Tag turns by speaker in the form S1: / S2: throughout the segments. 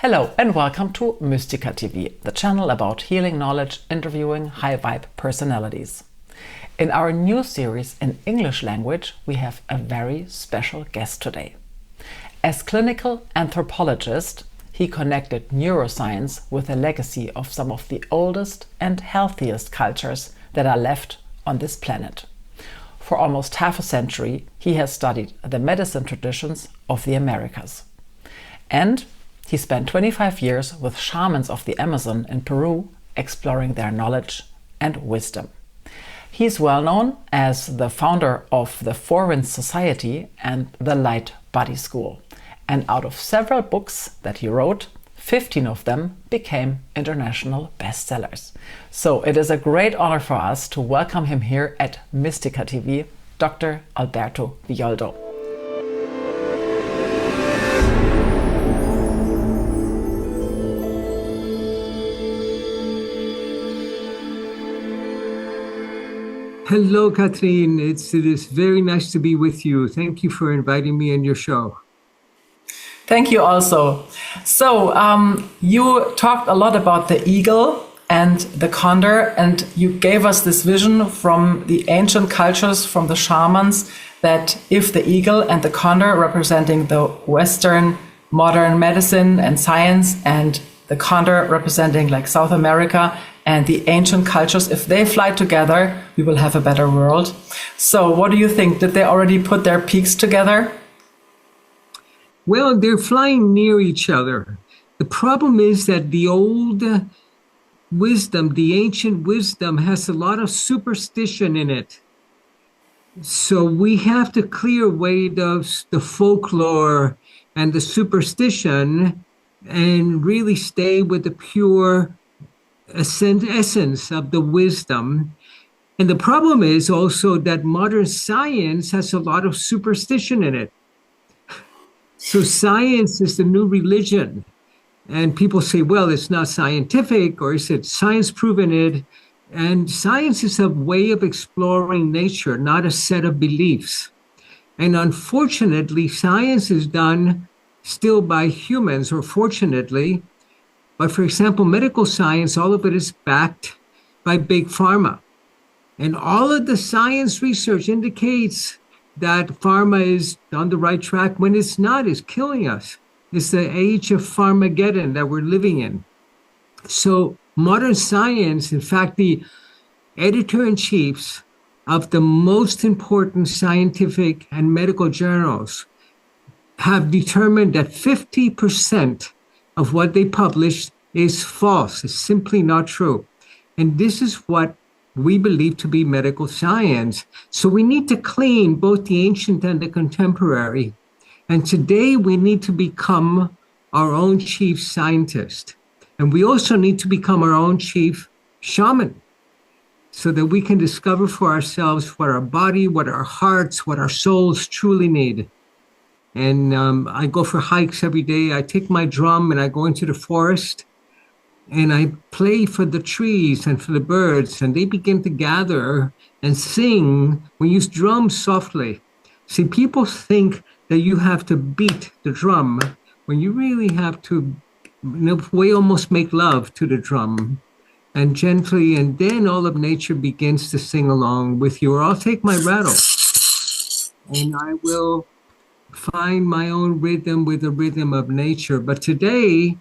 S1: Hello and welcome to Mystica TV, the channel about healing knowledge, interviewing high-vibe personalities. In our new series in English language, we have a very special guest today. As clinical anthropologist, he connected neuroscience with the legacy of some of the oldest and healthiest cultures that are left on this planet. For almost half a century, he has studied the medicine traditions of the Americas. And he spent 25 years with shamans of the Amazon in Peru, exploring their knowledge and wisdom. He is well known as the founder of the Four Winds Society and the Light Body School. And out of several books that he wrote, 15 of them became international bestsellers. So it is a great honor for us to welcome him here at Mystica TV, Dr. Alberto Villoldo.
S2: Hello, Katrin. It is very nice to be with you. Thank you for inviting me on your show.
S1: Thank you also. So you talked a lot about the eagle and the condor, and you gave us this vision from the ancient cultures, from the shamans, that if the eagle and the condor representing the Western modern medicine and science, and the condor representing like South America and the ancient cultures, if they fly together, we will have a better world. So what do you think? Did they already put their peaks together?
S2: Well, they're flying near each other. The problem is that the old wisdom, the ancient wisdom, has a lot of superstition in it. So we have to clear away the folklore and the superstition and really stay with the pure essence of the wisdom. And the problem is also that modern science has a lot of superstition in it. So science is the new religion. And people say, well, it's not scientific, or is it science proven it? And science is a way of exploring nature, not a set of beliefs. And unfortunately, science is done still by humans, or fortunately. But for example, medical science, all of it is backed by big pharma. And all of the science research indicates that pharma is on the right track when it's not, it's killing us. It's the age of Pharmageddon that we're living in. So modern science, in fact, the editor-in-chiefs of the most important scientific and medical journals have determined that 50% of what they publish is false. It's simply not true. And this is what we believe to be medical science. So we need to clean both the ancient and the contemporary. And today we need to become our own chief scientist. And we also need to become our own chief shaman, so that we can discover for ourselves what our body, what our hearts, what our souls truly need. And I go for hikes every day. I take my drum and I go into the forest and I play for the trees and for the birds, and they begin to gather and sing. We use drums softly. See, people think that you have to beat the drum when you really have to, in a way, almost make love to the drum and gently, and then all of nature begins to sing along with you. Or I'll take my rattle and I will find my own rhythm with the rhythm of nature. But today,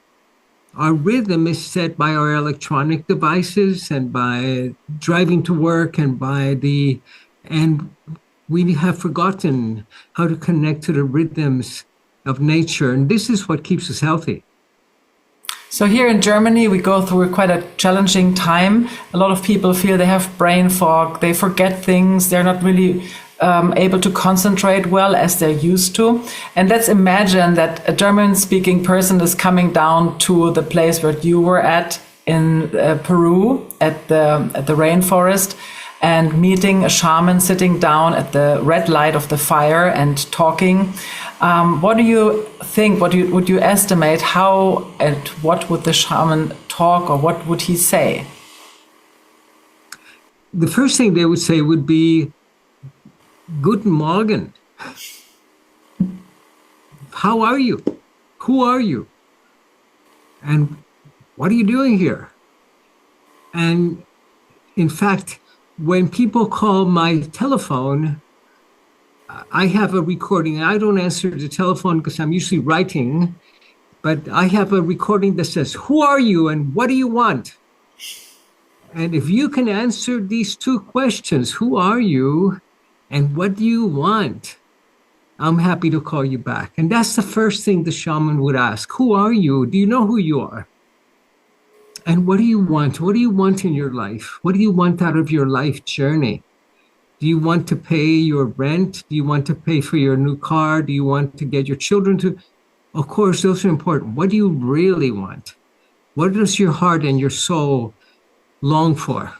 S2: our rhythm is set by our electronic devices and by driving to work and we have forgotten how to connect to the rhythms of nature. And this is what keeps us healthy.
S1: So here in Germany, we go through quite a challenging time. A lot of people feel they have brain fog, they forget things, they're not really able to concentrate well as they're used to. And let's imagine that a German-speaking person is coming down to the place where you were at in Peru, at the rainforest, and meeting a shaman sitting down at the red light of the fire and talking. What do you think? Would you estimate how and what would the shaman talk, or what would he say?
S2: The first thing they would say would be, Guten Morgen. How are you? Who are you? And what are you doing here? And in fact, when people call my telephone, I have a recording. I don't answer the telephone because I'm usually writing, but I have a recording that says, "Who are you and what do you want?" And if you can answer these two questions, who are you and what do you want? I'm happy to call you back. And that's the first thing the shaman would ask. Who are you? Do you know who you are? And what do you want? What do you want in your life? What do you want out of your life journey? Do you want to pay your rent? Do you want to pay for your new car? Do you want to get your children to? Of course, those are important. What do you really want? What does your heart and your soul long for?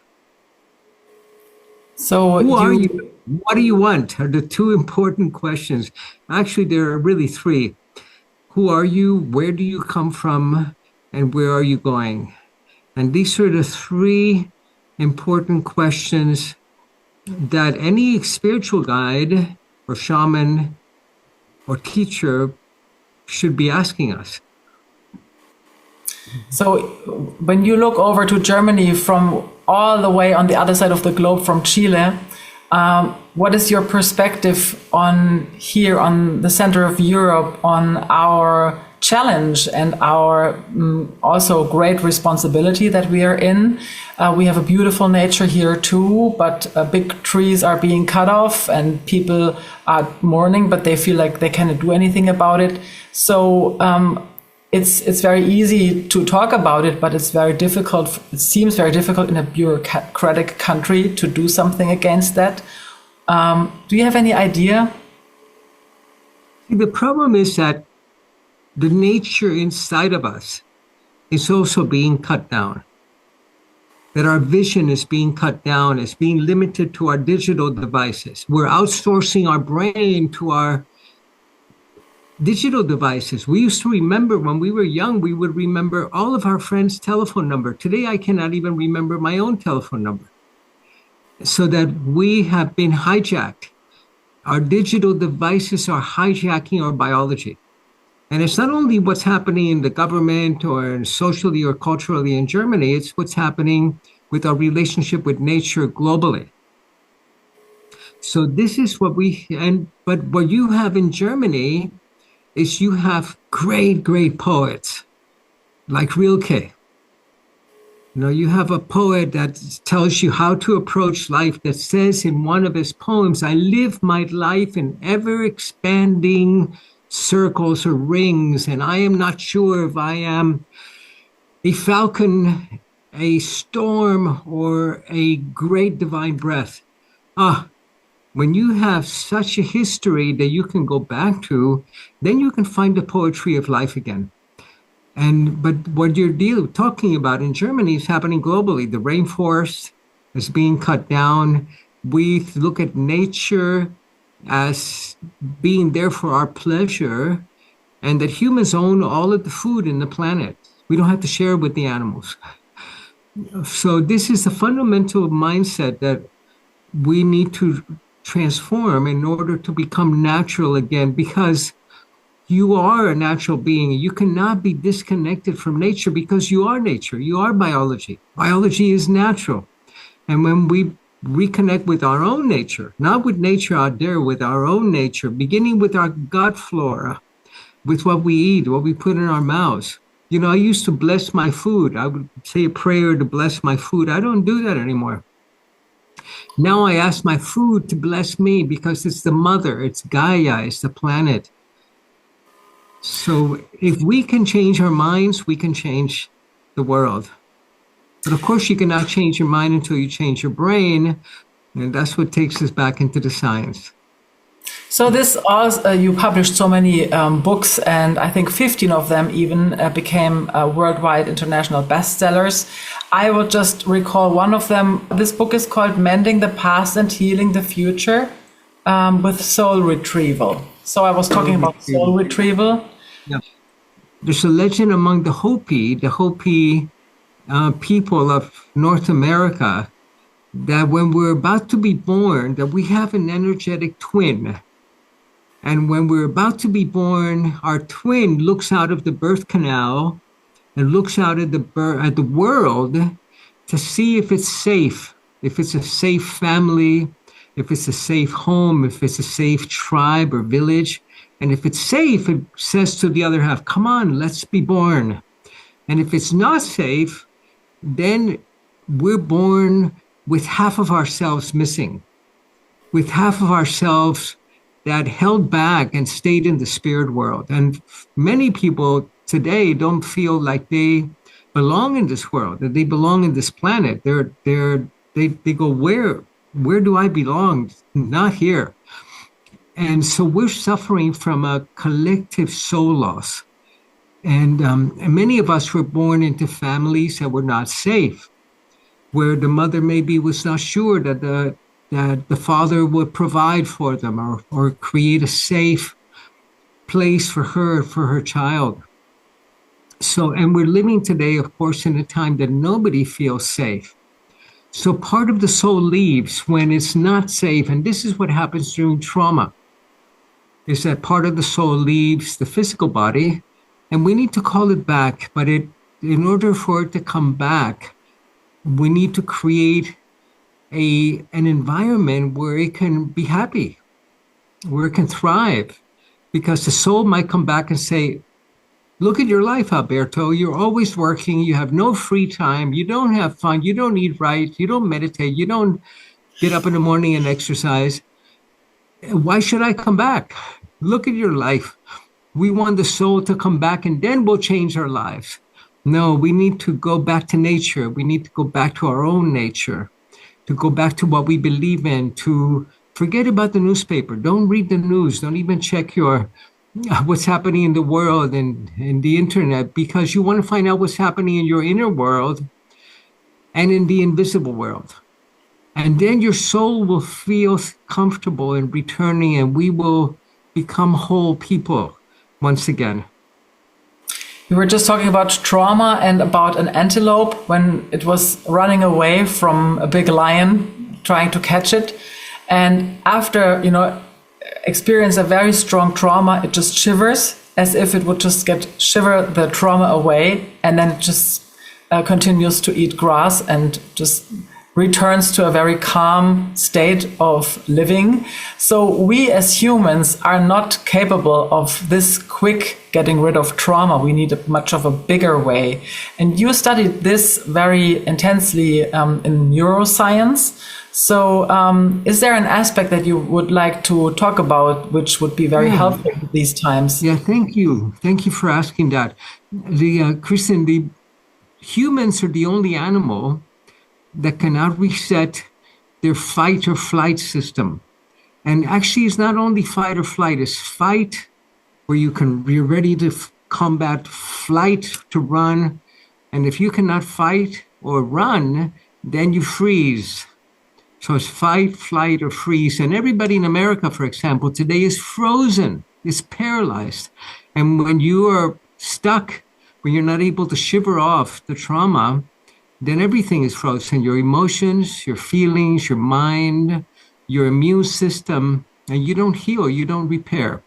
S1: So
S2: who are you? What do you want? Are the two important questions. Actually, there are really three. Who are you? Where do you come from? And where are you going? And these are the three important questions that any spiritual guide or shaman or teacher should be asking us.
S1: So when you look over to Germany from all the way on the other side of the globe from Chile, what is your perspective on here, on the center of Europe, on our challenge and our also great responsibility that we are in? We have a beautiful nature here too, but big trees are being cut off and people are mourning, but they feel like they cannot do anything about it. So it's very easy to talk about it, but it's very difficult. It seems very difficult in a bureaucratic country to do something against that. Do you have any idea?
S2: The problem is that the nature inside of us is also being cut down. That our vision is being cut down, is being limited to our digital devices. We're outsourcing our brain to our digital devices. We used to remember when we were young, we would remember all of our friends' telephone number. Today, I cannot even remember my own telephone number. So that we have been hijacked. Our digital devices are hijacking our biology. And it's not only what's happening in the government or socially or culturally in Germany, it's what's happening with our relationship with nature globally. So this is what but what you have in Germany is you have great, great poets like Rilke. You have a poet that tells you how to approach life, that says in one of his poems, I live my life in ever expanding circles or rings, and I am not sure if I am a falcon, a storm, or a great divine breath. When you have such a history that you can go back to, then you can find the poetry of life again. But what you're talking about in Germany is happening globally. The rainforest is being cut down. We look at nature as being there for our pleasure, and that humans own all of the food in the planet. We don't have to share with the animals. So this is a fundamental mindset that we need to transform in order to become natural again, because you are a natural being. You cannot be disconnected from nature because you are nature. You are biology. Biology is natural. And when we reconnect with our own nature, not with nature out there, with our own nature, beginning with our gut flora, with what we eat, what we put in our mouths. I used to bless my food. I would say a prayer to bless my food. I don't do that anymore. Now I ask my food to bless me because it's the mother, it's Gaia, it's the planet. So if we can change our minds, we can change the world. But of course, you cannot change your mind until you change your brain. And that's what takes us back into the science.
S1: So this also, you published so many books, and I think 15 of them even became worldwide international bestsellers. I will just recall one of them. This book is called Mending the Past and Healing the Future with Soul Retrieval. So I was talking about soul retrieval.
S2: Yeah. There's a legend among the Hopi people of North America, that when we're about to be born, that we have an energetic twin. And when we're about to be born, our twin looks out of the birth canal and looks out at the world to see if it's safe, if it's a safe family, if it's a safe home, if it's a safe tribe or village. And if it's safe, it says to the other half, come on, let's be born. And if it's not safe, then we're born with half of ourselves missing, with half of ourselves that held back and stayed in the spirit world. And many people today don't feel like they belong in this world, that they belong in this planet. They go, where do I belong? Not here. And so we're suffering from a collective soul loss. And many of us were born into families that were not safe, where the mother maybe was not sure that the father would provide for them or create a safe place for her child. So, and we're living today, of course, in a time that nobody feels safe. So part of the soul leaves when it's not safe. And this is what happens during trauma, is that part of the soul leaves the physical body, and we need to call it back. But in order for it to come back, we need to create an environment where it can be happy, where it can thrive. Because the soul might come back and say, look at your life, Alberto. You're always working. You have no free time. You don't have fun. You don't eat right. You don't meditate. You don't get up in the morning and exercise. Why should I come back? Look at your life. We want the soul to come back and then we'll change our lives. No, we need to go back to nature. We need to go back to our own nature, to go back to what we believe in, to forget about the newspaper. Don't read the news. Don't even check what's happening in the world and in the internet, because you want to find out what's happening in your inner world and in the invisible world. And then your soul will feel comfortable in returning, and we will become whole people once again.
S1: We were just talking about trauma and about an antelope when it was running away from a big lion trying to catch it. And after, experience a very strong trauma, it just shivers as if it would just shiver the trauma away, and then it just continues to eat grass and just returns to a very calm state of living. So we as humans are not capable of this quick getting rid of trauma. We need much of a bigger way. And you studied this very intensely in neuroscience. So is there an aspect that you would like to talk about, which would be very helpful these times?
S2: Yeah, thank you. Thank you for asking that. Kristen, the humans are the only animal that cannot reset their fight or flight system. And actually, it's not only fight or flight, it's fight where you're ready to combat, flight to run. And if you cannot fight or run, then you freeze. So it's fight, flight, or freeze. And everybody in America, for example, today is frozen, is paralyzed. And when you are stuck, when you're not able to shiver off the trauma, then everything is frozen. Your emotions, your feelings, your mind, your immune system, and you don't heal, you don't repair.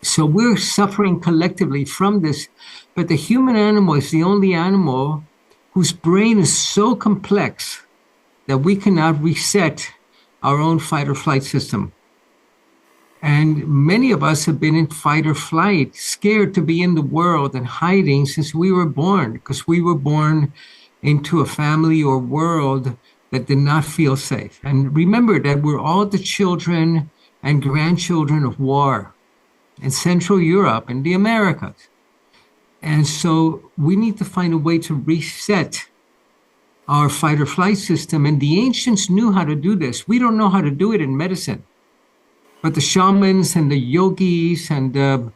S2: So we're suffering collectively from this. But the human animal is the only animal whose brain is so complex that we cannot reset our own fight or flight system. And many of us have been in fight or flight, scared to be in the world and hiding since we were born, because we were born into a family or world that did not feel safe. And remember that we're all the children and grandchildren of war in Central Europe and the Americas. And so we need to find a way to reset our fight or flight system. And the ancients knew how to do this. We don't know how to do it in medicine. But the shamans and the yogis and the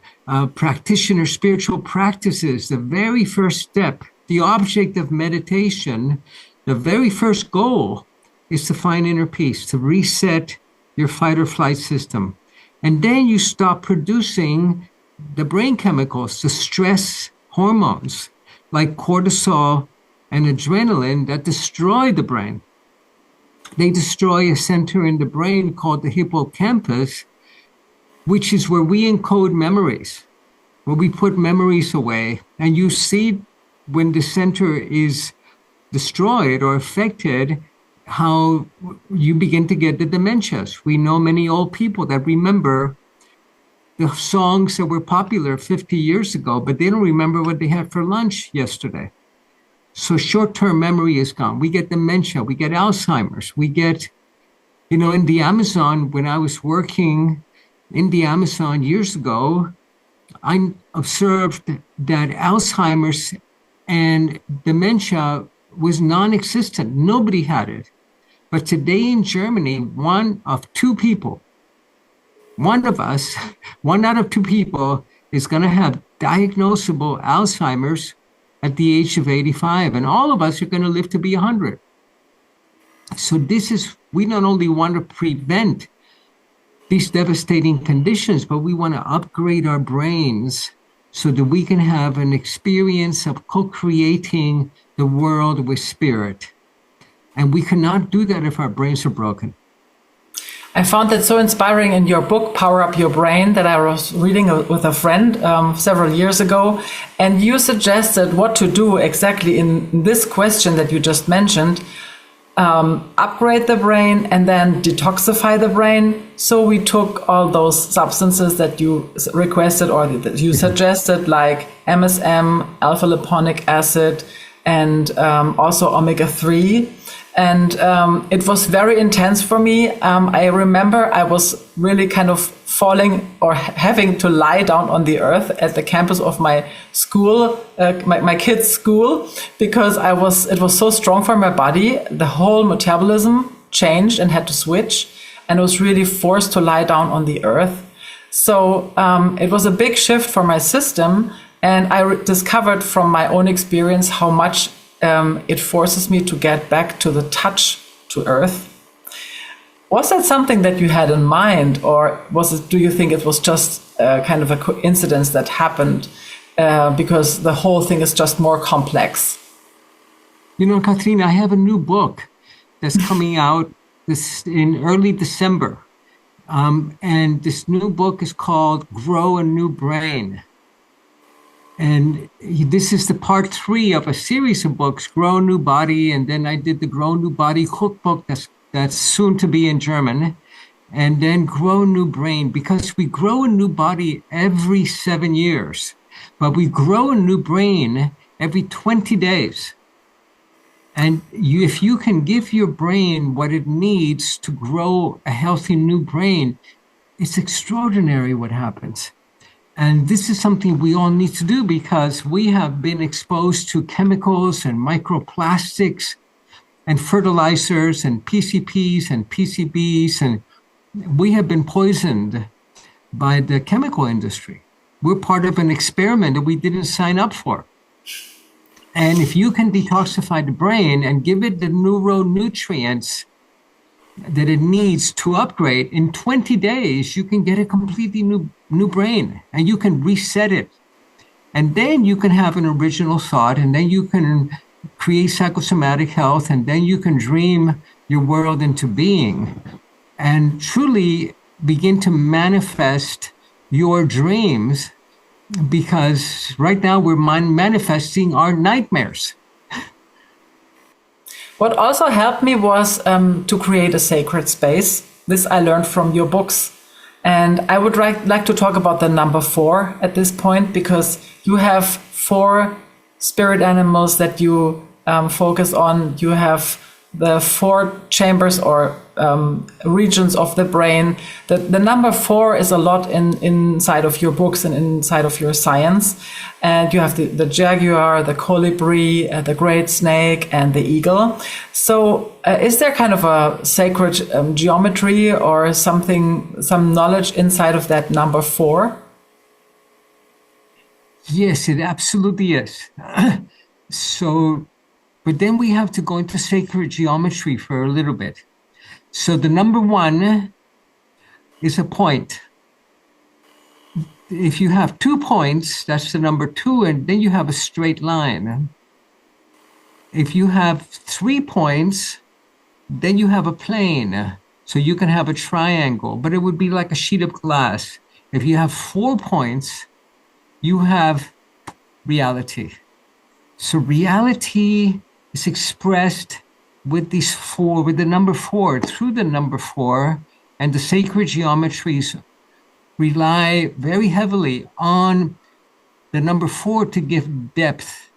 S2: practitioners, spiritual practices, the very first step, the object of meditation, the very first goal is to find inner peace, to reset your fight or flight system. And then you stop producing the brain chemicals, the stress hormones like cortisol and adrenaline that destroy the brain. They destroy a center in the brain called the hippocampus, which is where we encode memories, where we put memories away. And you see when the center is destroyed or affected, how you begin to get the dementias. We know many old people that remember the songs that were popular 50 years ago, but they don't remember what they had for lunch yesterday. So short-term memory is gone. We get dementia, we get Alzheimer's, we get, in the Amazon, when I was working in the Amazon years ago, I observed that Alzheimer's and dementia was non-existent. Nobody had it. But today in Germany, one of two people, one out of two people is going to have diagnosable Alzheimer's at the age of 85. And all of us are going to live to be 100. So we not only want to prevent these devastating conditions, but we want to upgrade our brains so that we can have an experience of co-creating the world with spirit. And we cannot do that if our brains are broken.
S1: I found that so inspiring in your book, Power Up Your Brain, that I was reading with a friend several years ago. And you suggested what to do exactly in this question that you just mentioned. Upgrade the brain and then detoxify the brain. So we took all those substances that you requested or that you suggested, like MSM, alpha-lipoic acid, and also omega-3. And it was very intense for me. I remember I was really kind of falling or having to lie down on the earth at the campus of my school, my kids' school, because it was so strong for my body. The whole metabolism changed and had to switch, and I was really forced to lie down on the earth. So it was a big shift for my system, and I discovered from my own experience how much it forces me to get back to the touch to earth. Was that something that you had in mind, or do you think it was just kind of a coincidence that happened because the whole thing is just more complex?
S2: Katrin, I have a new book that's coming out in early December. And this new book is called Grow a New Brain. And this is the part 3 of a series of books, Grow a New Body. And then I did the Grow a New Body cookbook that's soon to be in German. And then Grow a New Brain, because we grow a new body every 7 years, but we grow a new brain every 20 days. And if you can give your brain what it needs to grow a healthy new brain, it's extraordinary what happens. And this is something we all need to do because we have been exposed to chemicals and microplastics and fertilizers and PCPs and PCBs, and we have been poisoned by the chemical industry. We're part of an experiment that we didn't sign up for. And if you can detoxify the brain and give it the neuronutrients that it needs to upgrade, in 20 days, you can get a completely new brain and you can reset it. And then you can have an original thought, and then you can create psychosomatic health, and then you can dream your world into being and truly begin to manifest your dreams, because right now we're manifesting our nightmares.
S1: What also helped me was to create a sacred space. This I learned from your books. And I would like to talk about the number 4 at this point, because you have 4 spirit animals that you focus on. You have the 4 chambers or regions of the brain. The number 4 is a lot inside of your books and inside of your science. And you have the jaguar, the colibri, the great snake, and the eagle. So is there kind of a sacred geometry or some knowledge inside of that number 4?
S2: Yes, it absolutely is. But then we have to go into sacred geometry for a little bit. So the number 1 is a point. If you have 2 points, that's the number 2, and then you have a straight line. If you have 3 points, then you have a plane. So you can have a triangle, but it would be like a sheet of glass. If you have 4 points, you have reality. So reality is expressed with these four, with the number four, through the number four, and the sacred geometries rely very heavily on the number four to give depth,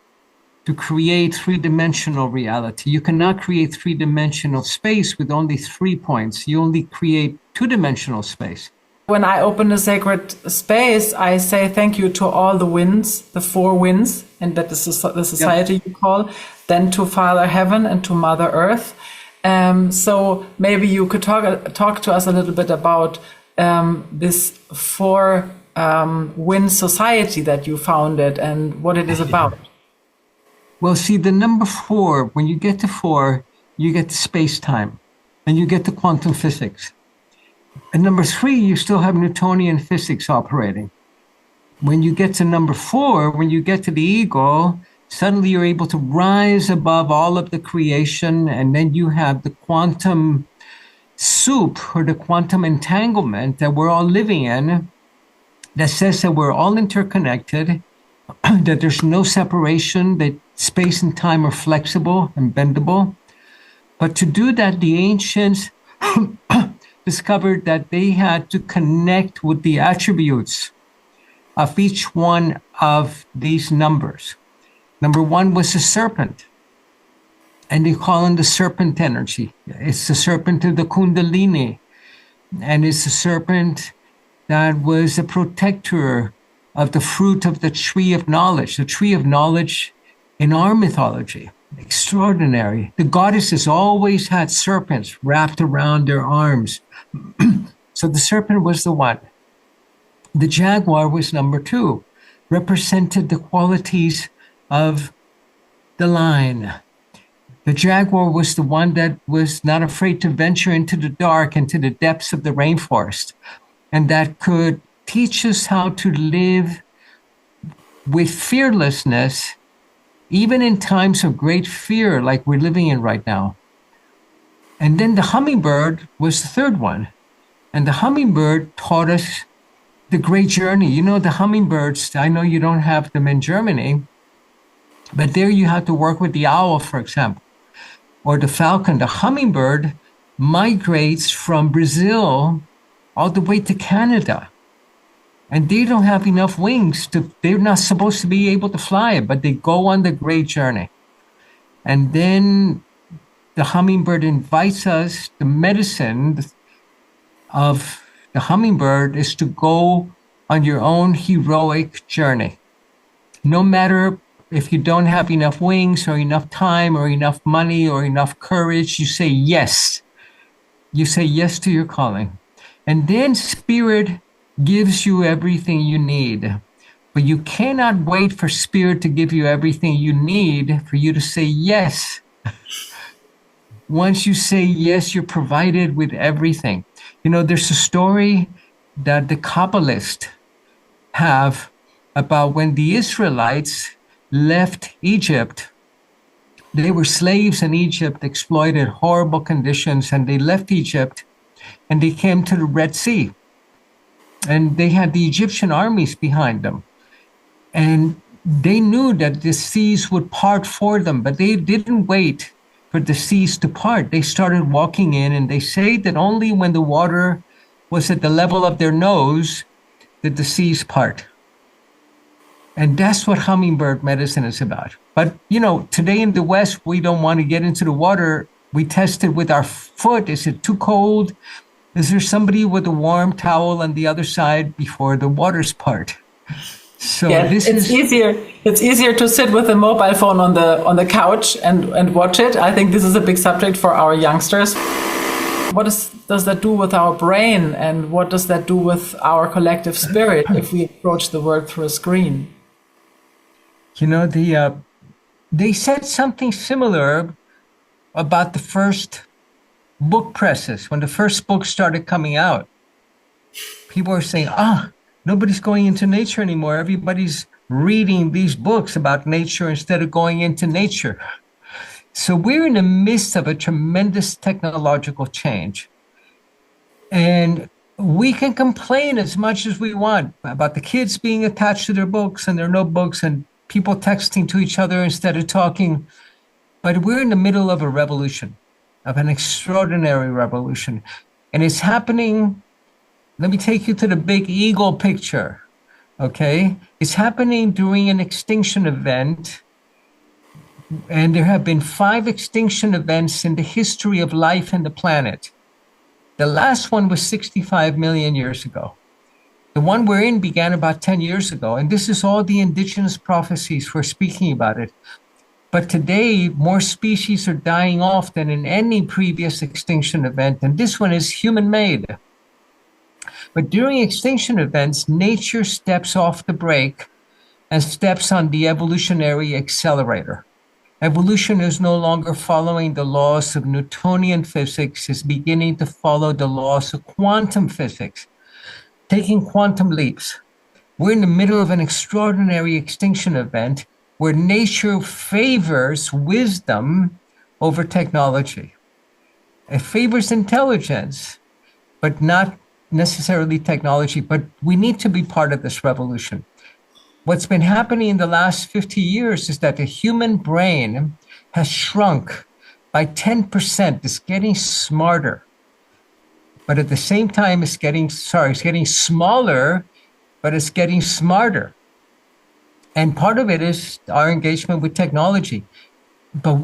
S2: to create three-dimensional reality. You cannot create three-dimensional space with only 3 points. You only create two-dimensional space.
S1: When I open a sacred space, I say thank you to all the winds, the four winds, and that is the society you call, then to Father Heaven and to Mother Earth. So maybe you could talk to us a little bit about this four wind society that you founded and what it is about.
S2: Well, see, the number four, when you get to four, you get to space-time and you get to quantum physics. And number three, you still have Newtonian physics operating. When you get to number four, when you get to the ego, suddenly you're able to rise above all of the creation, and then you have the quantum soup or the quantum entanglement that we're all living in that says that we're all interconnected, that there's no separation, that space and time are flexible and bendable. But to do that, the ancients discovered that they had to connect with the attributes of each one of these numbers. Number one was the serpent, and they call it the serpent energy. It's the serpent of the Kundalini, and it's the serpent that was a protector of the fruit of the tree of knowledge, the tree of knowledge in our mythology. Extraordinary. The goddesses always had serpents wrapped around their arms. So the serpent was the one. The jaguar was number two, represented the qualities of the lion. The jaguar was the one that was not afraid to venture into the dark, into the depths of the rainforest, and that could teach us how to live with fearlessness, even in times of great fear like we're living in right now. And then the hummingbird was the third one. And the hummingbird taught us the great journey. You know, the hummingbirds, I know you don't have them in Germany, but there you have to work with the owl, for example, or the falcon. The hummingbird migrates from Brazil all the way to Canada. And they don't have enough wings they're not supposed to be able to fly, but they go on the great journey. And then the hummingbird invites us, the medicine of the hummingbird is to go on your own heroic journey. No matter if you don't have enough wings or enough time or enough money or enough courage, you say yes. You say yes to your calling. And then Spirit gives you everything you need. But you cannot wait for Spirit to give you everything you need for you to say yes. Once you say yes, you're provided with everything. You know, there's a story that the Kabbalists have about when the Israelites left Egypt. They were slaves in Egypt, exploited horrible conditions, and they left Egypt and they came to the Red Sea. And they had the Egyptian armies behind them. And they knew that the seas would part for them, but they didn't wait for the seas to part. They started walking in, and they say that only when the water was at the level of their nose did the seas part. And that's what hummingbird medicine is about. But, you know, today in the West, we don't want to get into the water. We test it with our foot. Is it too cold? Is there somebody with a warm towel on the other side before the waters part? So
S1: yeah, it's easier to sit with a mobile phone on the couch and watch it. I think this is a big subject for our youngsters. What does that do with our brain, and what does that do with our collective spirit if we approach the world through a screen?
S2: You know, they said something similar about the first book presses. When the first books started coming out, people were saying, nobody's going into nature anymore. Everybody's reading these books about nature instead of going into nature. So we're in the midst of a tremendous technological change. And we can complain as much as we want about the kids being attached to their books and their notebooks and people texting to each other instead of talking. But we're in the middle of a revolution, of an extraordinary revolution. And it's happening. Let me take you to the big eagle picture. Okay? It's happening during an extinction event. And there have been 5 extinction events in the history of life and the planet. The last one was 65 million years ago. The one we're in began about 10 years ago. And this is all the indigenous prophecies for speaking about it. But today, more species are dying off than in any previous extinction event. And this one is human-made. But during extinction events, nature steps off the brake and steps on the evolutionary accelerator. Evolution is no longer following the laws of Newtonian physics, it's beginning to follow the laws of quantum physics, taking quantum leaps. We're in the middle of an extraordinary extinction event where nature favors wisdom over technology. It favors intelligence, but not necessarily technology. But we need to be part of this revolution. What's been happening in the last 50 years is that the human brain has shrunk by 10%. It's getting smarter. But at the same time, it's getting smaller, but it's getting smarter. And part of it is our engagement with technology. But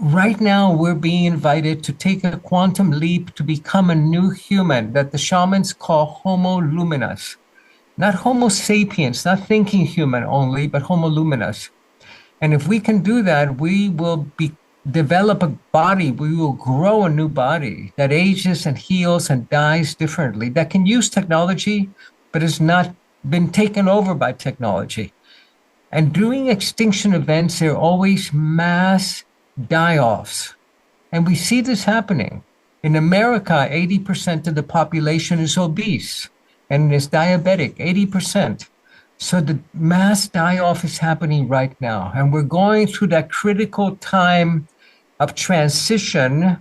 S2: right now, we're being invited to take a quantum leap to become a new human that the shamans call Homo luminous. Not Homo sapiens, not thinking human only, but Homo luminous. And if we can do that, we will develop a body, we will grow a new body that ages and heals and dies differently, that can use technology, but has not been taken over by technology. And during extinction events, there are always mass die-offs. And we see this happening. In America, 80% of the population is obese and is diabetic, 80%. So the mass die-off is happening right now. And we're going through that critical time of transition.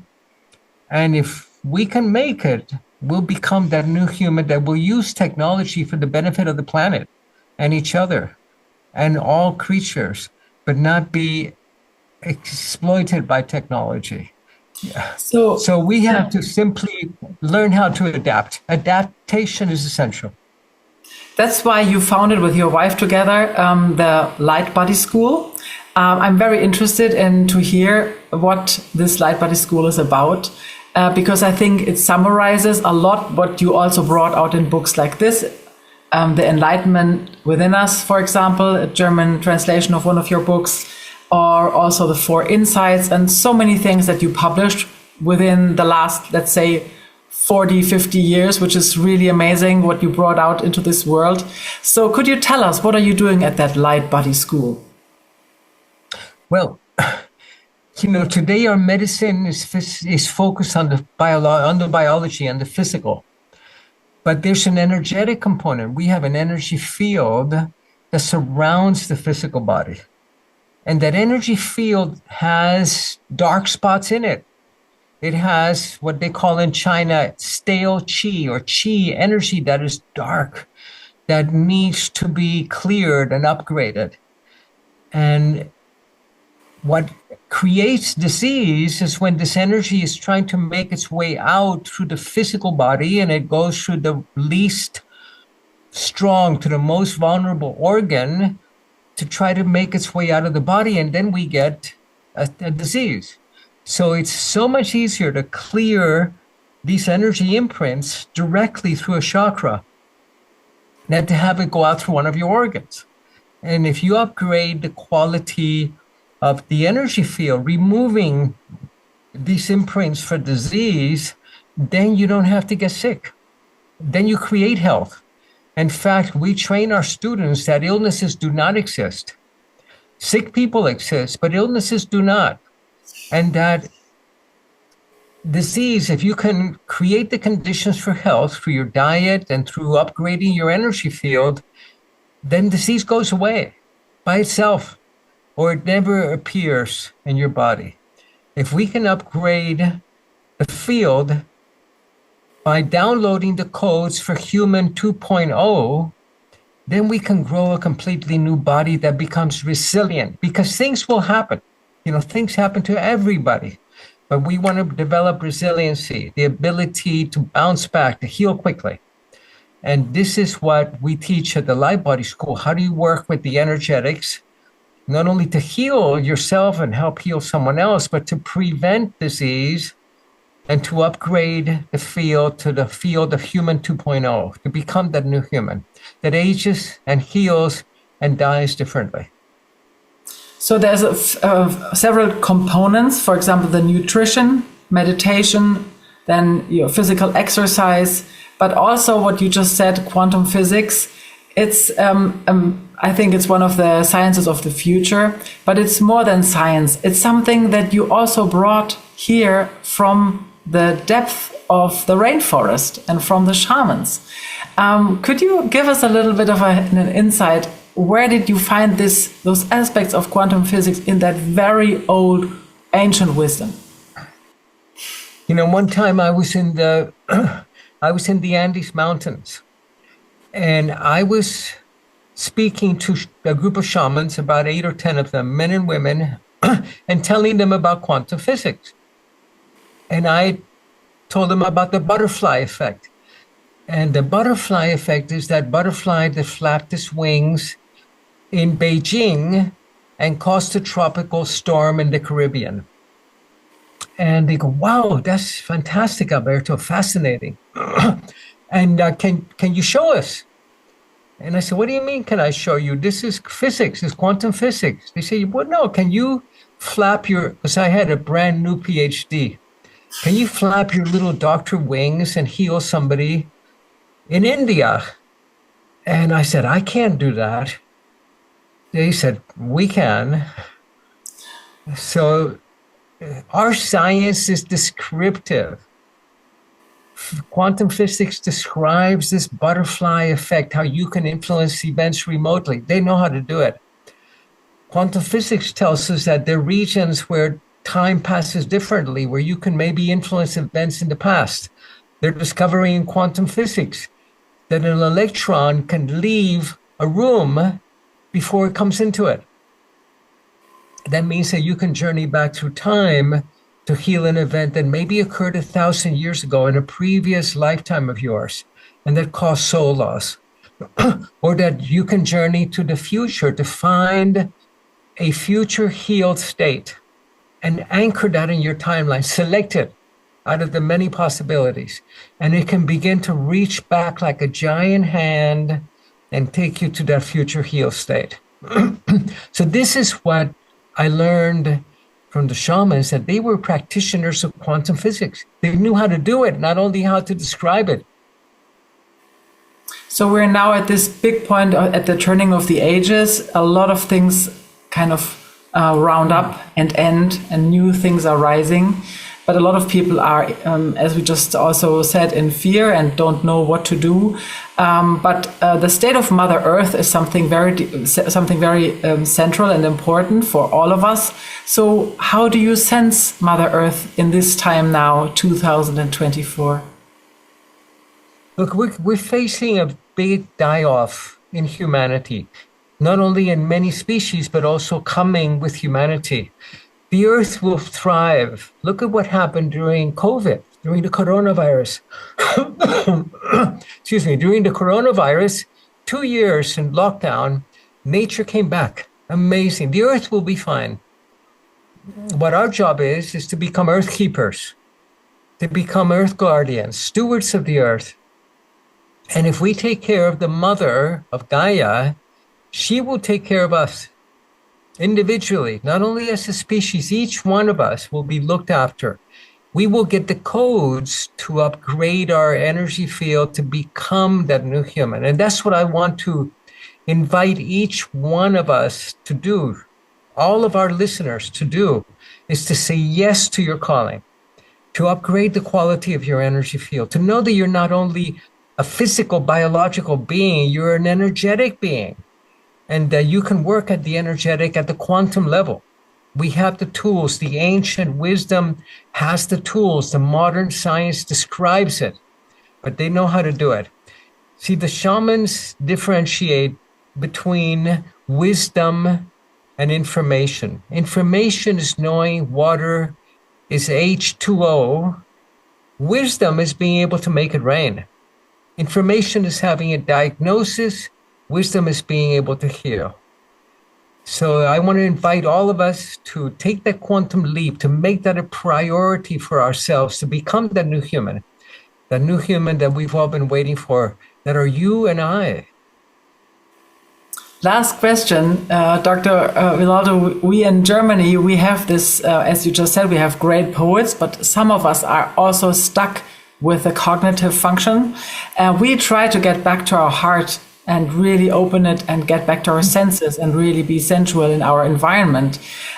S2: And if we can make it, we'll become that new human that will use technology for the benefit of the planet and each other and all creatures, but not be exploited by technology. Yeah. So we have to simply learn how to adapt. Adaptation is essential.
S1: That's why you founded with your wife together the Light Body School. I'm very interested in to hear what this Light Body School is about, because I think it summarizes a lot what you also brought out in books like this. The Enlightenment Within Us, for example, a German translation of one of your books, or also the 4 Insights, and so many things that you published within the last, let's say, 40, 50 years, which is really amazing what you brought out into this world. So could you tell us, what are you doing at that Light Body School?
S2: Well, today our medicine is focused on the biology and the physical. But there's an energetic component. We have an energy field that surrounds the physical body. And that energy field has dark spots in it. It has what they call in China stale qi, or qi energy that is dark, that needs to be cleared and upgraded. And what creates disease is when this energy is trying to make its way out through the physical body, and it goes through the least strong to the most vulnerable organ to try to make its way out of the body, and then we get a disease. So it's so much easier to clear these energy imprints directly through a chakra than to have it go out through one of your organs. And if you upgrade the quality of the energy field, removing these imprints for disease, then you don't have to get sick. Then you create health. In fact, we train our students that illnesses do not exist. Sick people exist, but illnesses do not. And that disease, if you can create the conditions for health through your diet and through upgrading your energy field, then disease goes away by itself, or it never appears in your body. If we can upgrade the field by downloading the codes for Human 2.0, then we can grow a completely new body that becomes resilient, because things will happen. Things happen to everybody, but we want to develop resiliency, the ability to bounce back, to heal quickly. And this is what we teach at the Light Body School. How do you work with the energetics, not only to heal yourself and help heal someone else, but to prevent disease and to upgrade the field to the field of human 2.0, to become that new human that ages and heals and dies differently.
S1: So there's several components, for example, the nutrition, meditation, then your physical exercise, but also what you just said, quantum physics. It's, I think it's one of the sciences of the future, but it's more than science. It's something that you also brought here from the depth of the rainforest and from the shamans. Could you give us a little bit of an insight? Where did you find those aspects of quantum physics in that very old, ancient wisdom?
S2: One time I was in the Andes Mountains, and I was speaking to a group of shamans, about 8 or 10 of them, men and women, and telling them about quantum physics. And I told them about the butterfly effect. And the butterfly effect is that butterfly that flapped its wings in Beijing and caused a tropical storm in the Caribbean. And they go, wow, that's fantastic, Alberto, fascinating. And can you show us? And I said, what do you mean, can I show you? This is physics, it's quantum physics. They say, well, no, can you flap because I had a brand new PhD. Can you flap your little doctor wings and heal somebody in India? And I said, I can't do that. They said, we can. So our science is descriptive. Quantum physics describes this butterfly effect, how you can influence events remotely. They know how to do it. Quantum physics tells us that there are regions where time passes differently, where you can maybe influence events in the past. They're discovering in quantum physics that an electron can leave a room before it comes into it. That means that you can journey back through time to heal an event that maybe occurred 1,000 years ago in a previous lifetime of yours, and that caused soul loss. Or that you can journey to the future to find a future healed state and anchor that in your timeline, select it out of the many possibilities. And it can begin to reach back like a giant hand and take you to that future healed state. So this is what I learned from the shamans, that they were practitioners of quantum physics. They knew how to do it, not only how to describe it.
S1: So we're now at this big point at the turning of the ages. A lot of things kind of round up and end, and new things are rising. But a lot of people are, as we just also said, in fear and don't know what to do. But the state of Mother Earth is something very central and important for all of us. So how do you sense Mother Earth in this time now, 2024?
S2: Look, we're facing a big die-off in humanity, not only in many species, but also coming with humanity. The Earth will thrive. Look at what happened during COVID, during the coronavirus. Excuse me, during the coronavirus, 2 years in lockdown, nature came back. Amazing. The Earth will be fine. What our job is to become Earth keepers, to become Earth guardians, stewards of the Earth. And if we take care of the mother of Gaia, she will take care of us. Individually, not only as a species, each one of us will be looked after. We will get the codes to upgrade our energy field to become that new human. And that's what I want to invite each one of us to do, all of our listeners to do, is to say yes to your calling, to upgrade the quality of your energy field, to know that you're not only a physical, biological being, you're an energetic being. And you can work at the energetic, at the quantum level. We have the tools. The ancient wisdom has the tools. The modern science describes it, but they know how to do it. See, the shamans differentiate between wisdom and information. Information is knowing water is H2O. Wisdom is being able to make it rain. Information is having a diagnosis. Wisdom is being able to heal. So I want to invite all of us to take that quantum leap, to make that a priority for ourselves, to become the new human that we've all been waiting for, that are you and I.
S1: Last question, Dr. Villoldo. We in Germany, we have this, as you just said, we have great poets, but some of us are also stuck with the cognitive function. We try to get back to our heart and really open it and get back to our senses and really be sensual in our environment.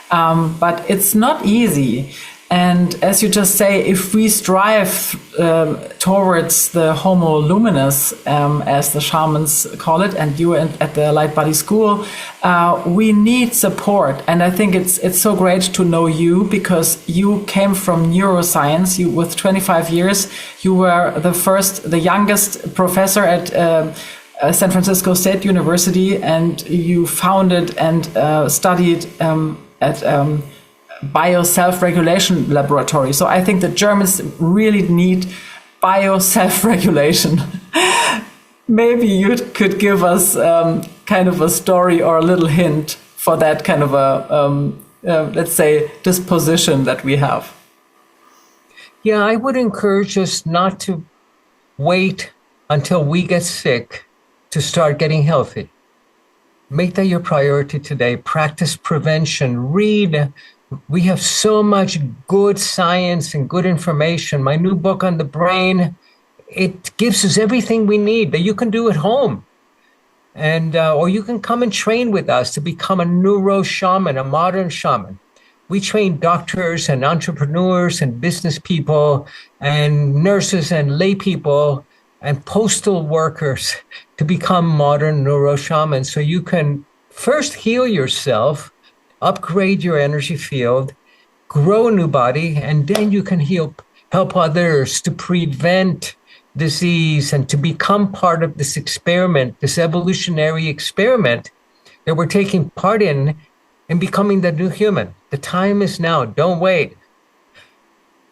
S1: But it's not easy. And as you just say, if we strive towards the homo luminous, as the shamans call it, and you at the Light Body School, we need support. And I think it's so great to know you, because you came from neuroscience. You, with 25 years, you were the youngest professor at San Francisco State University, and you founded and studied at bio-self-regulation laboratory. So I think the Germans really need bio-self-regulation. Maybe you could give us kind of a story or a little hint for that kind of a, let's say, disposition that we have.
S2: Yeah, I would encourage us not to wait until we get sick to start getting healthy. Make that your priority today. Practice prevention. Read. We have so much good science and good information. My new book on the brain, it gives us everything we need that you can do at home. And or you can come and train with us to become a neuro shaman, a modern shaman. We train doctors and entrepreneurs and business people and nurses and lay people and postal workers to become modern neuro shamans. So you can first heal yourself, upgrade your energy field, grow a new body, and then you can help others to prevent disease and to become part of this experiment, this evolutionary experiment that we're taking part in becoming the new human. The time is now. Don't wait.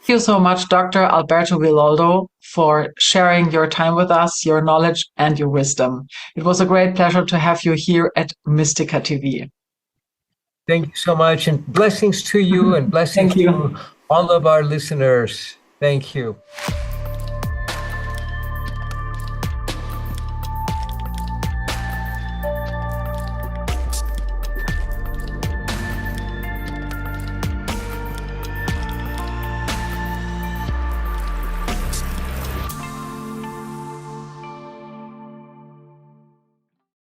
S1: Thank you so much, Dr. Alberto Villoldo, for sharing your time with us, your knowledge and your wisdom. It was a great pleasure to have you here at Mystica TV.
S2: Thank you so much, and blessings to you and blessings to all of our listeners. Thank you.